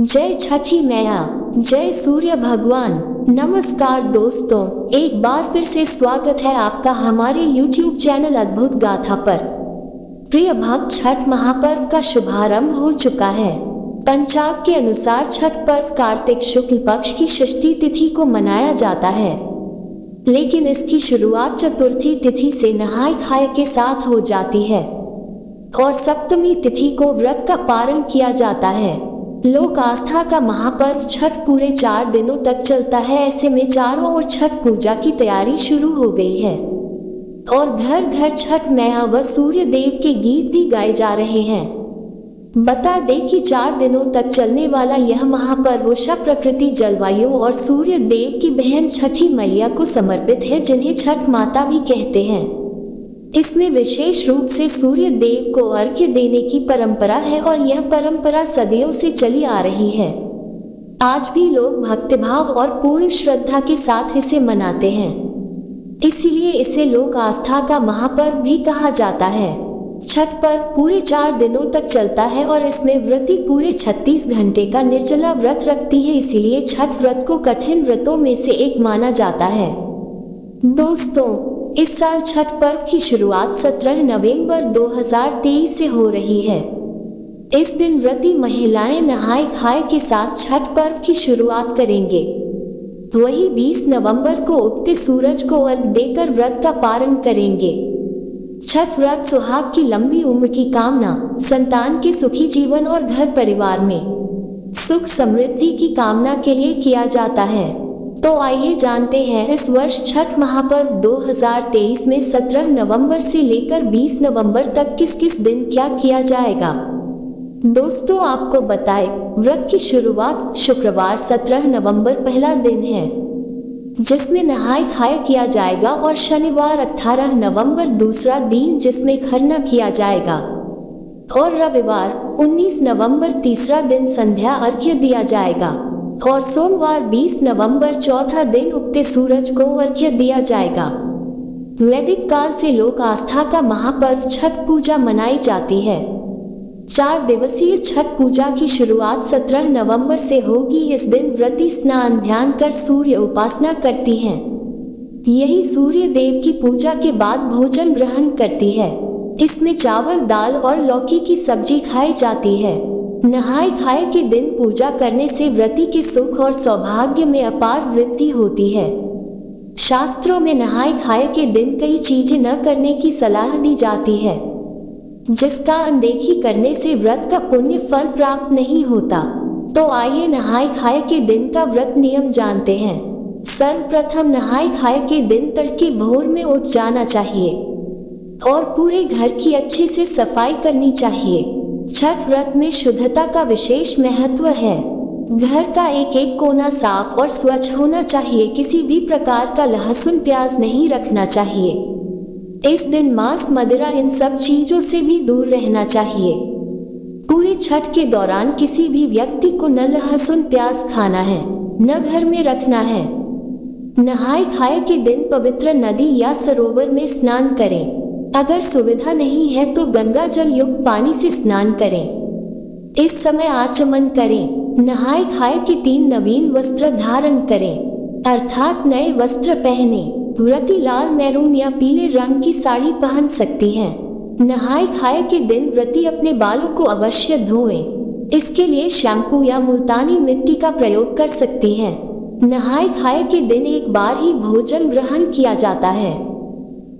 जय छठी मैया, जय सूर्य भगवान। नमस्कार दोस्तों, एक बार फिर से स्वागत है आपका हमारे YouTube चैनल अद्भुत गाथा पर। प्रिय भक्त, छठ महापर्व का शुभारंभ हो चुका है। पंचांग के अनुसार छठ पर्व कार्तिक शुक्ल पक्ष की षष्ठी तिथि को मनाया जाता है, लेकिन इसकी शुरुआत चतुर्थी तिथि से नहाय खाए के साथ हो जाती है और सप्तमी तिथि को व्रत का पारण किया जाता है। लोक आस्था का महापर्व छठ पूरे 4 दिनों तक चलता है। ऐसे में चारों ओर छठ पूजा की तैयारी शुरू हो गई है और घर घर छठ मैया व सूर्य देव के गीत भी गाए जा रहे हैं। बता दें कि 4 दिनों तक चलने वाला यह महापर्व उषा, प्रकृति, जलवायु और सूर्य देव की बहन छठी मैया को समर्पित है, जिन्हें छठ माता भी कहते हैं। इसमें विशेष रूप से सूर्य देव को अर्घ्य देने की परंपरा है और यह परंपरा सदियों से चली आ रही है। आज भी लोग भक्तिभाव और पूर्ण श्रद्धा के साथ इसे मनाते हैं, इसीलिए इसे लोक आस्था का महापर्व भी कहा जाता है। छठ पर्व पूरे 4 दिनों तक चलता है और इसमें व्रती पूरे 36 घंटे का निर्जला व्रत रखती है, इसीलिए छठ व्रत को कठिन व्रतों में से एक माना जाता है। दोस्तों, इस साल छठ पर्व की शुरुआत 17 नवंबर 2023 से हो रही है। इस दिन व्रती महिलाएं नहाय खाए के साथ छठ पर्व की शुरुआत करेंगे। वही 20 नवंबर को उगते सूरज को अर्घ्य देकर व्रत का पारण करेंगे। छठ व्रत सुहाग की लंबी उम्र की कामना, संतान के सुखी जीवन और घर परिवार में सुख समृद्धि की कामना के लिए किया जाता है। तो आइए जानते हैं इस वर्ष छठ महापर्व 2023 में 17 नवंबर से लेकर 20 नवंबर तक किस किस दिन क्या किया जाएगा। दोस्तों, आपको बताएं, व्रत की शुरुआत शुक्रवार 17 नवंबर पहला दिन है, जिसमें नहाय खाए किया जाएगा, और शनिवार 18 नवंबर दूसरा दिन, जिसमें खरना किया जाएगा, और रविवार 19 नवंबर तीसरा दिन संध्या अर्घ्य दिया जाएगा, और सोमवार 20 नवंबर चौथा दिन उगते सूरज को अर्घ्य दिया जाएगा। वैदिक काल से लोक आस्था का महापर्व छठ पूजा मनाई जाती है। 4 दिवसीय छठ पूजा की शुरुआत 17 नवंबर से होगी। इस दिन व्रती स्नान ध्यान कर सूर्य उपासना करती हैं। यही सूर्य देव की पूजा के बाद भोजन ग्रहण करती है। इसमें चावल, दाल और लौकी की सब्जी खाई जाती है। नहाय खाए के दिन पूजा करने से व्रती के सुख और सौभाग्य में अपार वृद्धि होती है। शास्त्रों में नहाय खाए के दिन कई चीजें न करने की सलाह दी जाती है, जिसका अनदेखी करने से व्रत का पुण्य फल प्राप्त नहीं होता। तो आइए नहाय खाए के दिन का व्रत नियम जानते हैं। सर्वप्रथम नहाय खाए के दिन तड़के भोर में उठ जाना चाहिए और पूरे घर की अच्छे से सफाई करनी चाहिए। छठ व्रत में शुद्धता का विशेष महत्व है। घर का एक एक कोना साफ और स्वच्छ होना चाहिए। किसी भी प्रकार का लहसुन, प्याज नहीं रखना चाहिए। इस दिन मांस, मदिरा, इन सब चीजों से भी दूर रहना चाहिए। पूरे छठ के दौरान किसी भी व्यक्ति को न लहसुन प्याज खाना है, न घर में रखना है। नहाय खाए के दिन पवित्र नदी या सरोवर में स्नान करें। अगर सुविधा नहीं है तो गंगा जल युक्त पानी से स्नान करें। इस समय आचमन करें। नहाय खाए के 3 नवीन वस्त्र धारण करें, अर्थात नए वस्त्र पहने। व्रती लाल, मैरून या पीले रंग की साड़ी पहन सकती हैं। नहाय खाए के दिन व्रती अपने बालों को अवश्य धोएं। इसके लिए शैम्पू या मुल्तानी मिट्टी का प्रयोग कर सकती हैं। नहाय खाए के दिन एक बार ही भोजन ग्रहण किया जाता है,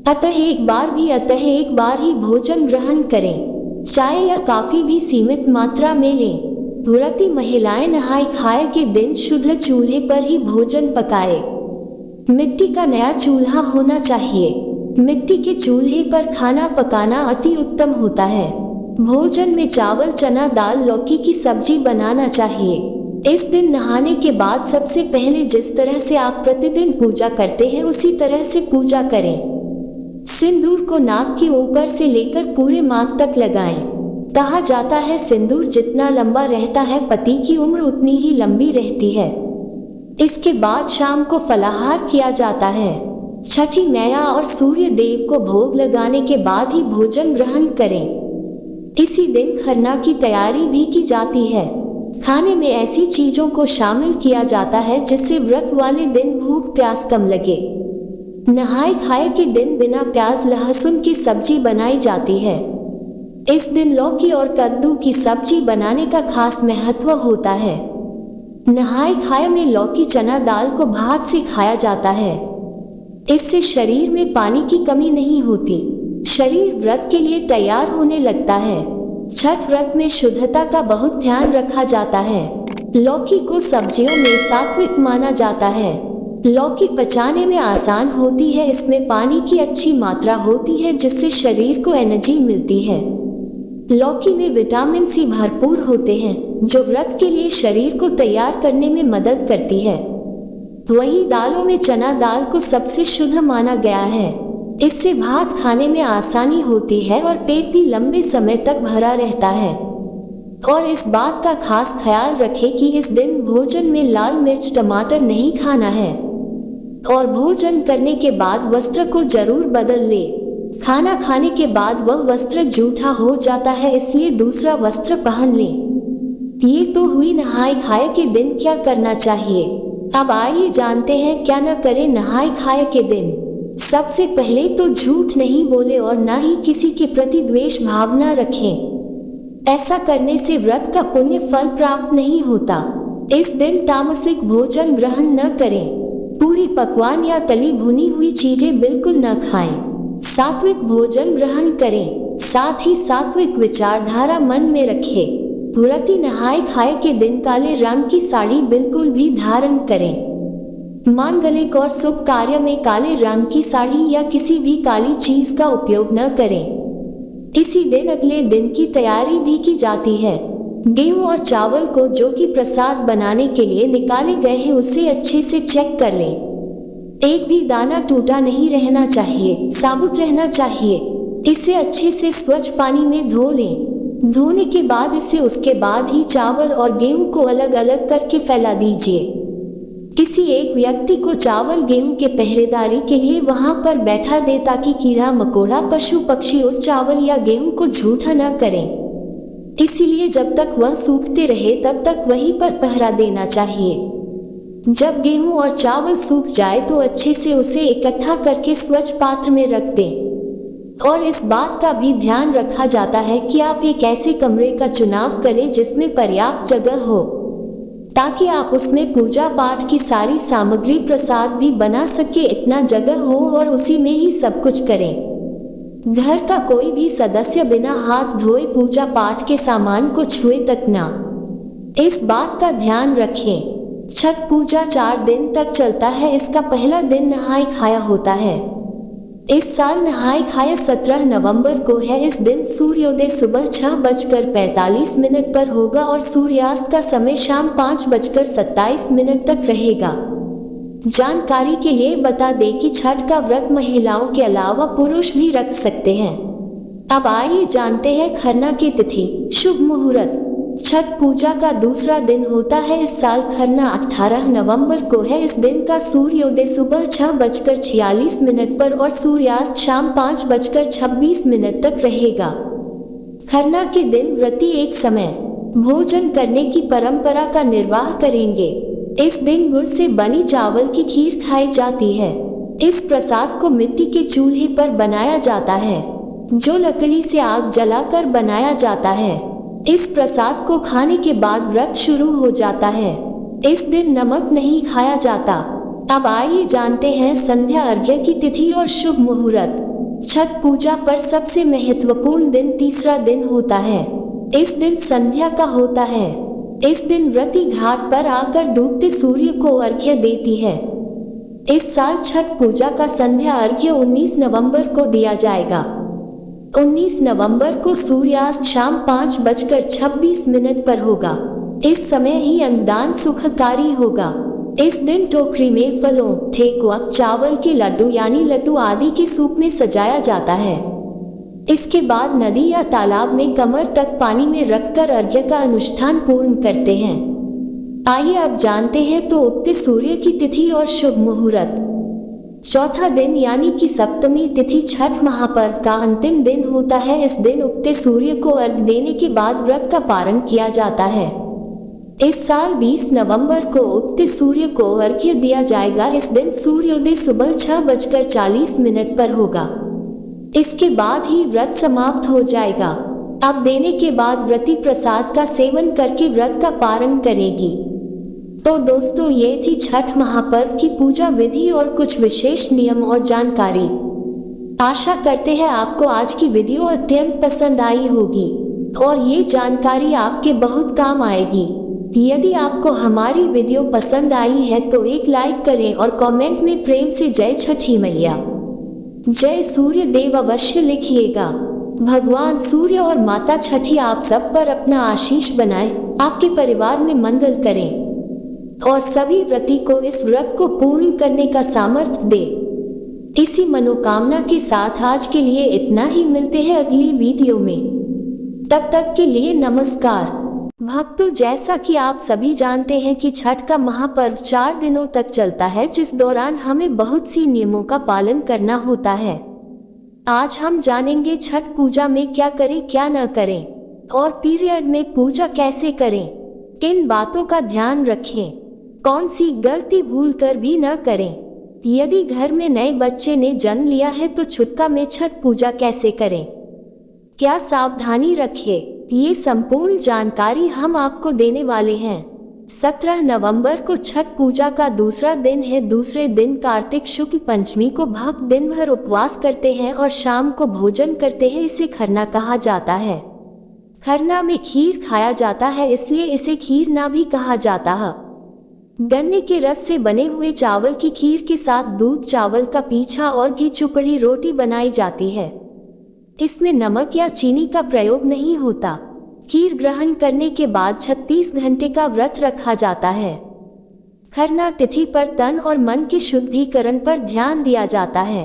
अतः एक बार ही भोजन ग्रहण करें। चाय या कॉफी भी सीमित मात्रा में लें। व्रती महिलाएं नहाय खाए के दिन शुद्ध चूल्हे पर ही भोजन पकाए। मिट्टी का नया चूल्हा होना चाहिए। मिट्टी के चूल्हे पर खाना पकाना अति उत्तम होता है। भोजन में चावल, चना दाल, लौकी की सब्जी बनाना चाहिए। इस दिन नहाने के बाद सबसे पहले जिस तरह से आप प्रतिदिन पूजा करते हैं उसी तरह से पूजा करें। सिंदूर को नाक के ऊपर से लेकर पूरे माथ तक लगाएं। कहा जाता है, सिंदूर जितना लंबा रहता है पति की उम्र उतनी ही लंबी रहती है। इसके बाद शाम को फलाहार किया जाता है। छठी मैया और सूर्य देव को भोग लगाने के बाद ही भोजन ग्रहण करें। इसी दिन खरना की तैयारी भी की जाती है। खाने में ऐसी चीजों को शामिल किया जाता है जिससे व्रत वाले दिन भूख प्यास कम लगे। नहाय खाए के दिन बिना प्याज लहसुन की सब्जी बनाई जाती है। इस दिन लौकी और कद्दू की सब्जी बनाने का खास महत्व होता है। नहाय खाए में लौकी चना दाल को भात से खाया जाता है। इससे शरीर में पानी की कमी नहीं होती, शरीर व्रत के लिए तैयार होने लगता है। छठ व्रत में शुद्धता का बहुत ध्यान रखा जाता है। लौकी को सब्जियों में सात्विक माना जाता है। लौकी पचाने में आसान होती है, इसमें पानी की अच्छी मात्रा होती है जिससे शरीर को एनर्जी मिलती है। लौकी में विटामिन सी भरपूर होते हैं जो व्रत के लिए शरीर को तैयार करने में मदद करती है। वहीं दालों में चना दाल को सबसे शुद्ध माना गया है। इससे भात खाने में आसानी होती है और पेट भी लंबे समय तक भरा रहता है। और इस बात का खास ख्याल रखें कि इस दिन भोजन में लाल मिर्च टमाटर नहीं खाना है और भोजन करने के बाद वस्त्र को जरूर बदल ले। खाना खाने के बाद वह वस्त्र जूठा हो जाता है, इसलिए दूसरा वस्त्र पहन ले। ये तो हुई नहाय खाए के दिन क्या करना चाहिए। अब आइए जानते हैं क्या न करें नहाय खाए के दिन। सबसे पहले तो झूठ नहीं बोले और ना ही किसी के प्रति द्वेष भावना रखें। ऐसा करने से व्रत का पुण्य फल प्राप्त नहीं होता। इस दिन तामसिक भोजन ग्रहण न करें। पूरी पकवान या तली भुनी हुई चीजें बिल्कुल न खाएं। सात्विक भोजन ग्रहण करें, साथ ही सात्विक विचारधारा मन में रखें। व्रती नहाय खाए के दिन काले रंग की साड़ी बिल्कुल भी धारण करें। मांगलिक और शुभ कार्य में काले रंग की साड़ी या किसी भी काली चीज का उपयोग न करें। इसी दिन अगले दिन की तैयारी भी की जाती है। गेहूं और चावल को जो कि प्रसाद बनाने के लिए निकाले गए हैं उसे अच्छे से चेक कर लें। एक भी दाना टूटा नहीं रहना चाहिए, साबुत रहना चाहिए। इसे अच्छे से स्वच्छ पानी में धो लें। धोने के बाद इसे उसके बाद ही चावल और गेहूं को अलग अलग करके फैला दीजिए। किसी एक व्यक्ति को चावल गेहूं के पहरेदारी के लिए वहां पर बैठा दे ताकि कीड़ा मकोड़ा पशु पक्षी उस चावल या गेहूं को झूठा न करें। इसीलिए जब तक वह सूखते रहे तब तक वहीं पर पहरा देना चाहिए। जब गेहूं और चावल सूख जाए तो अच्छे से उसे इकट्ठा करके स्वच्छ पात्र में रख दें। और इस बात का भी ध्यान रखा जाता है कि आप एक ऐसे कमरे का चुनाव करें जिसमें पर्याप्त जगह हो ताकि आप उसमें पूजा पाठ की सारी सामग्री प्रसाद भी बना सके। इतना जगह हो और उसी में ही सब कुछ करें। घर का कोई भी सदस्य बिना हाथ धोए पूजा पाठ के सामान को छुए तक ना। इस बात का ध्यान रखें। छठ पूजा 4 दिन तक चलता है। इसका पहला दिन नहाय खाया होता है। इस साल नहाय खाया 17 नवंबर को है। इस दिन सूर्योदय सुबह 6:45 पर होगा और सूर्यास्त का समय शाम 5:27 तक रहेगा। जानकारी के लिए बता दें कि छठ का व्रत महिलाओं के अलावा पुरुष भी रख सकते हैं। अब आइए जानते हैं खरना की तिथि, शुभ मुहूर्त। छठ पूजा का दूसरा दिन होता है। इस साल खरना 18 नवंबर को है। इस दिन का सूर्योदय सुबह 6:46 पर और सूर्यास्त शाम 5:26 तक रहेगा। खरना के दिन व्रती एक समय भोजन करने की परंपरा का निर्वाह करेंगे। इस दिन गुड़ से बनी चावल की खीर खाई जाती है। इस प्रसाद को मिट्टी के चूल्हे पर बनाया जाता है जो लकड़ी से आग जलाकर बनाया जाता है। इस प्रसाद को खाने के बाद व्रत शुरू हो जाता है। इस दिन नमक नहीं खाया जाता। अब आइए जानते हैं संध्या अर्घ्य की तिथि और शुभ मुहूर्त। छठ पूजा पर सबसे महत्वपूर्ण दिन तीसरा दिन होता है। इस दिन संध्या का होता है। इस दिन व्रती घाट पर आकर डूबते सूर्य को अर्घ्य देती है। इस साल छठ पूजा का संध्या अर्घ्य 19 नवंबर को दिया जाएगा। 19 नवंबर को सूर्यास्त शाम 5:26 पर होगा। इस समय ही अन्नदान सुखकारी होगा। इस दिन टोकरी में फलों, ठेकुआ, चावल के लड्डू यानी लड्डू आदि के सूप में सजाया जाता है। इसके बाद नदी या तालाब में कमर तक पानी में रखकर अर्घ्य का अनुष्ठान पूर्ण करते हैं। आइए अब जानते हैं तो उगते सूर्य की तिथि और शुभ मुहूर्त। चौथा दिन यानी कि सप्तमी तिथि छठ महापर्व का अंतिम दिन होता है। इस दिन उगते सूर्य को अर्घ्य देने के बाद व्रत का पारण किया जाता है। इस साल 20 नवंबर को उगते सूर्य को अर्घ्य दिया जाएगा। इस दिन सूर्योदय सुबह 6:40 पर होगा। इसके बाद ही व्रत समाप्त हो जाएगा। अब देने के बाद व्रती प्रसाद का सेवन करके व्रत का पारण करेगी। तो दोस्तों, ये थी छठ महापर्व की पूजा विधि और कुछ विशेष नियम और जानकारी। आशा करते हैं आपको आज की वीडियो अत्यंत पसंद आई होगी और ये जानकारी आपके बहुत काम आएगी। यदि आपको हमारी वीडियो पसंद आई है तो एक लाइक करें और कमेंट में प्रेम से जय छठी मैया, जय सूर्य देव अवश्य लिखिएगा। भगवान सूर्य और माता छठी आप सब पर अपना आशीष बनाए, आपके परिवार में मंगल करें और सभी व्रती को इस व्रत को पूर्ण करने का सामर्थ्य दे। इसी मनोकामना के साथ आज के लिए इतना ही। मिलते हैं अगली वीडियो में, तब तक के लिए नमस्कार। भक्तों, जैसा कि आप सभी जानते हैं कि छठ का महापर्व 4 दिनों तक चलता है, जिस दौरान हमें बहुत सी नियमों का पालन करना होता है। आज हम जानेंगे छठ पूजा में क्या करें क्या न करें और पीरियड में पूजा कैसे करें, किन बातों का ध्यान रखें, कौन सी गलती भूल कर भी न करें। यदि घर में नए बच्चे ने जन्म लिया है तो छुतका में छठ पूजा कैसे करें, क्या सावधानी रखें, ये संपूर्ण जानकारी हम आपको देने वाले हैं। 17 नवंबर को छठ पूजा का दूसरा दिन है। दूसरे दिन कार्तिक शुक्ल पंचमी को भक्त दिन भर उपवास करते हैं और शाम को भोजन करते हैं। इसे खरना कहा जाता है। खरना में खीर खाया जाता है, इसलिए इसे खीर ना भी कहा जाता है। गन्ने के रस से बने हुए चावल की खीर के साथ दूध, चावल का पीछा और घी चुपड़ी रोटी बनाई जाती है। इसमें नमक या चीनी का प्रयोग नहीं होता। खीर ग्रहण करने के बाद 36 घंटे का व्रत रखा जाता है। खरना तिथि पर तन और मन के शुद्धिकरण पर ध्यान दिया जाता है।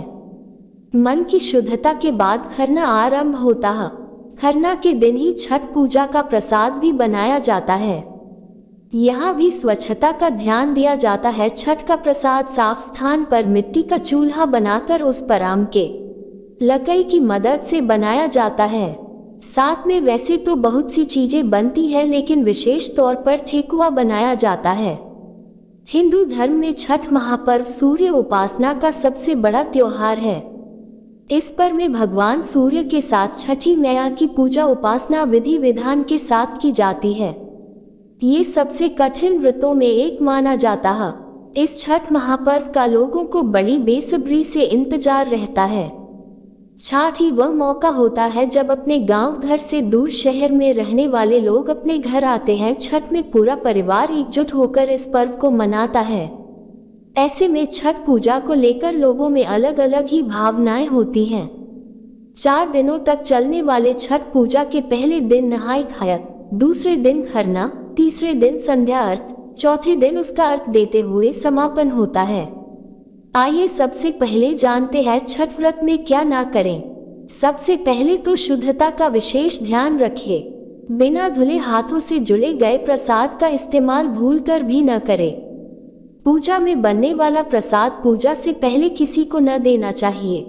मन की शुद्धता के बाद खरना आरंभ होता है। खरना के दिन ही छठ पूजा का प्रसाद भी बनाया जाता है। यहाँ भी स्वच्छता का ध्यान दिया जाता है। छठ का प्रसाद साफ स्थान पर मिट्टी का चूल्हा बनाकर उस पर आम के लकड़ी की मदद से बनाया जाता है। साथ में वैसे तो बहुत सी चीजें बनती है, लेकिन विशेष तौर पर ठेकुआ बनाया जाता है। हिंदू धर्म में छठ महापर्व सूर्य उपासना का सबसे बड़ा त्योहार है। इस पर्व में भगवान सूर्य के साथ छठी मैया की पूजा उपासना विधि विधान के साथ की जाती है। ये सबसे कठिन व्रतों में एक माना जाता है। इस छठ महापर्व का लोगों को बड़ी बेसब्री से इंतजार रहता है। छठ ही वह मौका होता है जब अपने गांव घर से दूर शहर में रहने वाले लोग अपने घर आते हैं। छठ में पूरा परिवार एकजुट होकर इस पर्व को मनाता है। ऐसे में छठ पूजा को लेकर लोगों में अलग अलग ही भावनाएं होती हैं। 4 दिनों तक चलने वाले छठ पूजा के पहले दिन नहाय खाय, दूसरे दिन खरना, तीसरे दिन संध्या अर्थ, चौथे दिन उसका अर्थ देते हुए समापन होता है। आइए सबसे पहले जानते हैं छठ व्रत में क्या ना करें। सबसे पहले तो शुद्धता का विशेष ध्यान रखें। बिना धुले हाथों से जुड़े गए प्रसाद का इस्तेमाल भूलकर भी न करें। पूजा में बनने वाला प्रसाद पूजा से पहले किसी को न देना चाहिए।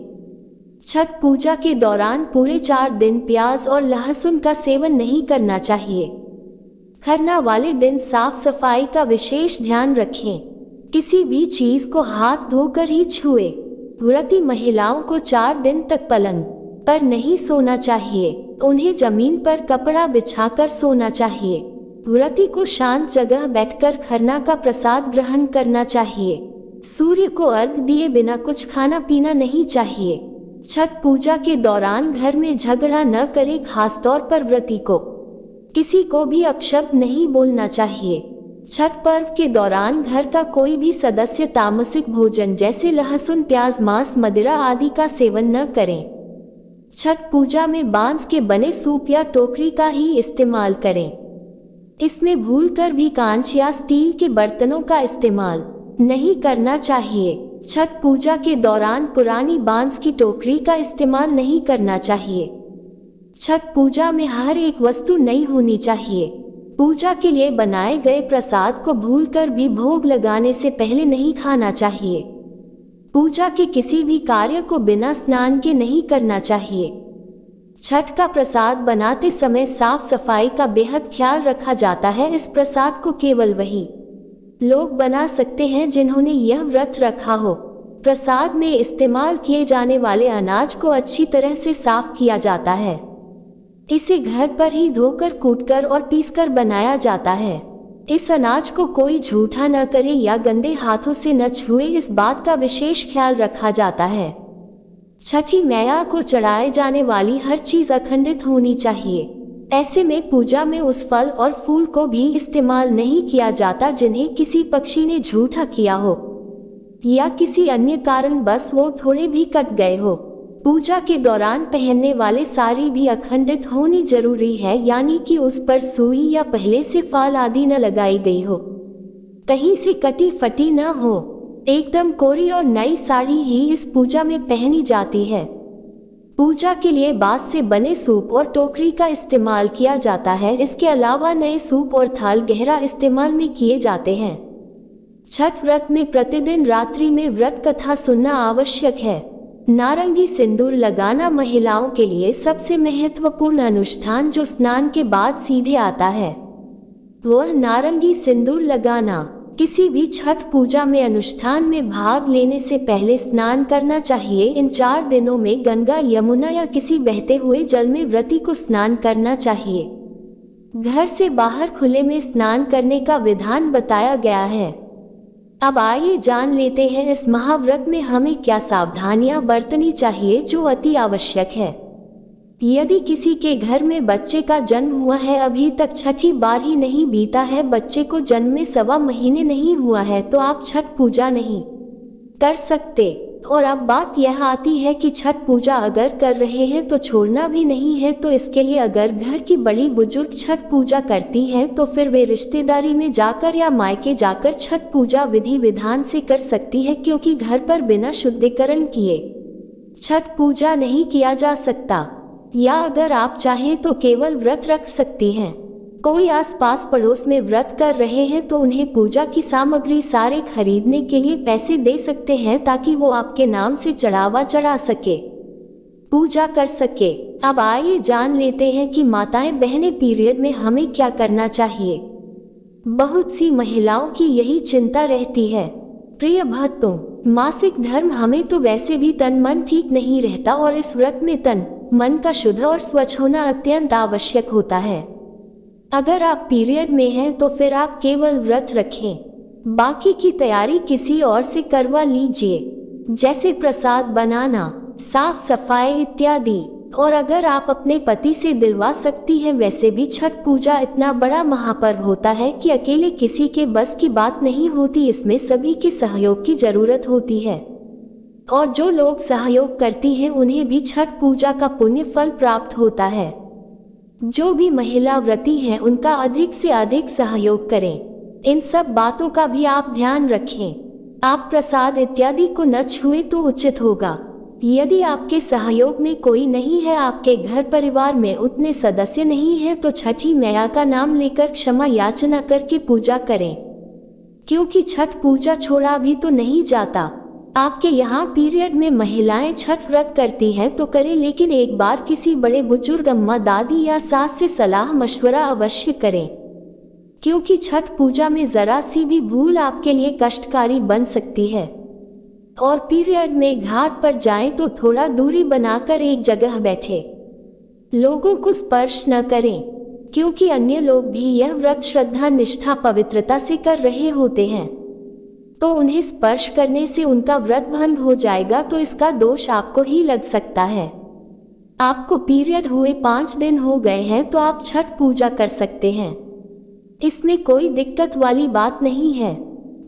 छठ पूजा के दौरान पूरे 4 दिन प्याज और लहसुन का सेवन नहीं करना चाहिए। खरना वाले दिन साफ सफाई का विशेष ध्यान रखें। किसी भी चीज को हाथ धोकर ही छुए। व्रती महिलाओं को 4 दिन तक पलंग पर नहीं सोना चाहिए। उन्हें जमीन पर कपड़ा बिछाकर सोना चाहिए। व्रती को शांत जगह बैठकर खरना का प्रसाद ग्रहण करना चाहिए। सूर्य को अर्घ्य दिए बिना कुछ खाना पीना नहीं चाहिए। छठ पूजा के दौरान घर में झगड़ा न करें। खासतौर पर व्रती को किसी को भी अपशब्द नहीं बोलना चाहिए। छठ पर्व के दौरान घर का कोई भी सदस्य तामसिक भोजन जैसे लहसुन, प्याज, मांस, मदिरा आदि का सेवन न करें। छठ पूजा में बांस के बने सूप या टोकरी का ही इस्तेमाल करें। इसमें भूलकर भी कांच या स्टील के बर्तनों का इस्तेमाल नहीं करना चाहिए। छठ पूजा के दौरान पुरानी बांस की टोकरी का इस्तेमाल नहीं करना चाहिए। छठ पूजा में हर एक वस्तु नई होनी चाहिए। पूजा के लिए बनाए गए प्रसाद को भूलकर भी भोग लगाने से पहले नहीं खाना चाहिए। पूजा के किसी भी कार्य को बिना स्नान के नहीं करना चाहिए। छठ का प्रसाद बनाते समय साफ सफाई का बेहद ख्याल रखा जाता है। इस प्रसाद को केवल वही लोग बना सकते हैं जिन्होंने यह व्रत रखा हो। प्रसाद में इस्तेमाल किए जाने वाले अनाज को अच्छी तरह से साफ किया जाता है। इसे घर पर ही धोकर, कूटकर और पीसकर बनाया जाता है। इस अनाज को कोई झूठा न करे या गंदे हाथों से न छुए, इस बात का विशेष ख्याल रखा जाता है। छठी मैया को चढ़ाए जाने वाली हर चीज अखंडित होनी चाहिए। ऐसे में पूजा में उस फल और फूल को भी इस्तेमाल नहीं किया जाता जिन्हें किसी पक्षी ने झूठा किया हो या किसी अन्य कारण बस वो थोड़े भी कट गए हो। पूजा के दौरान पहनने वाले साड़ी भी अखंडित होनी जरूरी है, यानी कि उस पर सुई या पहले से फाल आदि न लगाई गई हो, कहीं से कटी फटी न हो। एकदम कोरी और नई साड़ी ही इस पूजा में पहनी जाती है। पूजा के लिए बांस से बने सूप और टोकरी का इस्तेमाल किया जाता है। इसके अलावा नए सूप और थाल गहरा इस्तेमाल में किए जाते हैं। छठ व्रत में प्रतिदिन रात्रि में व्रत कथा सुनना आवश्यक है। नारंगी सिंदूर लगाना महिलाओं के लिए सबसे महत्वपूर्ण अनुष्ठान जो स्नान के बाद सीधे आता है, वह नारंगी सिंदूर लगाना। किसी भी छठ पूजा में अनुष्ठान में भाग लेने से पहले स्नान करना चाहिए। इन 4 दिनों में गंगा, यमुना या किसी बहते हुए जल में व्रती को स्नान करना चाहिए। घर से बाहर खुले में स्नान करने का विधान बताया गया है। अब आइए जान लेते हैं इस महाव्रत में हमें क्या सावधानियां बरतनी चाहिए जो अति आवश्यक है। यदि किसी के घर में बच्चे का जन्म हुआ है, अभी तक छठी बार ही नहीं बीता है, बच्चे को जन्म में 1.25 महीने नहीं हुआ है, तो आप छठ पूजा नहीं कर सकते। और अब बात यह आती है कि छठ पूजा अगर कर रहे हैं तो छोड़ना भी नहीं है। तो इसके लिए अगर घर की बड़ी बुजुर्ग छठ पूजा करती हैं तो फिर वे रिश्तेदारी में जाकर या मायके जाकर छठ पूजा विधि विधान से कर सकती है, क्योंकि घर पर बिना शुद्धिकरण किए छठ पूजा नहीं किया जा सकता। या अगर आप चाहें तो केवल व्रत रख सकती हैं। कोई आसपास पड़ोस में व्रत कर रहे हैं तो उन्हें पूजा की सामग्री सारे खरीदने के लिए पैसे दे सकते हैं, ताकि वो आपके नाम से चढ़ावा चढ़ा सके, पूजा कर सके। अब आइए जान लेते हैं कि माताएं बहनें पीरियड में हमें क्या करना चाहिए। बहुत सी महिलाओं की यही चिंता रहती है। प्रिय भक्तों, मासिक धर्म हमें तो वैसे भी तन मन ठीक नहीं रहता और इस व्रत में तन मन का शुद्ध और स्वच्छ होना अत्यंत आवश्यक होता है। अगर आप पीरियड में हैं तो फिर आप केवल व्रत रखें, बाकी की तैयारी किसी और से करवा लीजिए, जैसे प्रसाद बनाना, साफ सफाई इत्यादि। और अगर आप अपने पति से दिलवा सकती हैं। वैसे भी छठ पूजा इतना बड़ा महापर्व होता है कि अकेले किसी के बस की बात नहीं होती, इसमें सभी के सहयोग की जरूरत होती है। और जो लोग सहयोग करती हैं उन्हें भी छठ पूजा का पुण्य फल प्राप्त होता है। जो भी महिला व्रती हैं उनका अधिक से अधिक सहयोग करें। इन सब बातों का भी आप ध्यान रखें। आप प्रसाद इत्यादि को न छुए तो उचित होगा। यदि आपके सहयोग में कोई नहीं है, आपके घर परिवार में उतने सदस्य नहीं हैं, तो छठी मैया का नाम लेकर क्षमा याचना करके पूजा करें, क्योंकि छठ पूजा छोड़ा भी तो नहीं जाता। आपके यहाँ पीरियड में महिलाएं छठ व्रत करती हैं तो करें, लेकिन एक बार किसी बड़े बुजुर्ग अम्मा, दादी या सास से सलाह मशवरा अवश्य करें, क्योंकि छठ पूजा में जरा सी भी भूल आपके लिए कष्टकारी बन सकती है। और पीरियड में घाट पर जाएं तो थोड़ा दूरी बनाकर एक जगह बैठे, लोगों को स्पर्श न करें, क्योंकि अन्य लोग भी यह व्रत श्रद्धा, निष्ठा, पवित्रता से कर रहे होते हैं, तो उन्हें स्पर्श करने से उनका व्रत भंग हो जाएगा, तो इसका दोष आपको ही लग सकता है। आपको पीरियड हुए 5 दिन हो गए हैं तो आप छठ पूजा कर सकते हैं, इसमें कोई दिक्कत वाली बात नहीं है।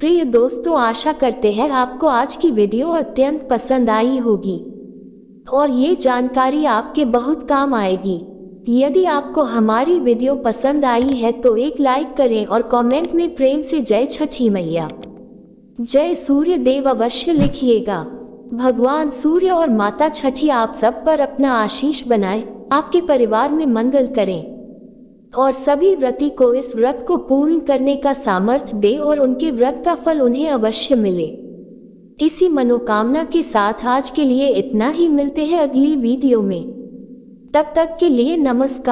प्रिय दोस्तों, आशा करते हैं आपको आज की वीडियो अत्यंत पसंद आई होगी और ये जानकारी आपके बहुत काम आएगी। यदि आपको हमारी वीडियो पसंद आई है तो एक लाइक करें और कमेंट में प्रेम से जय छठी मैया, जय सूर्य देव अवश्य लिखिएगा। भगवान सूर्य और माता छठी आप सब पर अपना आशीष बनाए, आपके परिवार में मंगल करें और सभी व्रती को इस व्रत को पूर्ण करने का सामर्थ्य दे और उनके व्रत का फल उन्हें अवश्य मिले। इसी मनोकामना के साथ आज के लिए इतना ही, मिलते हैं अगली वीडियो में। तब तक के लिए नमस्कार।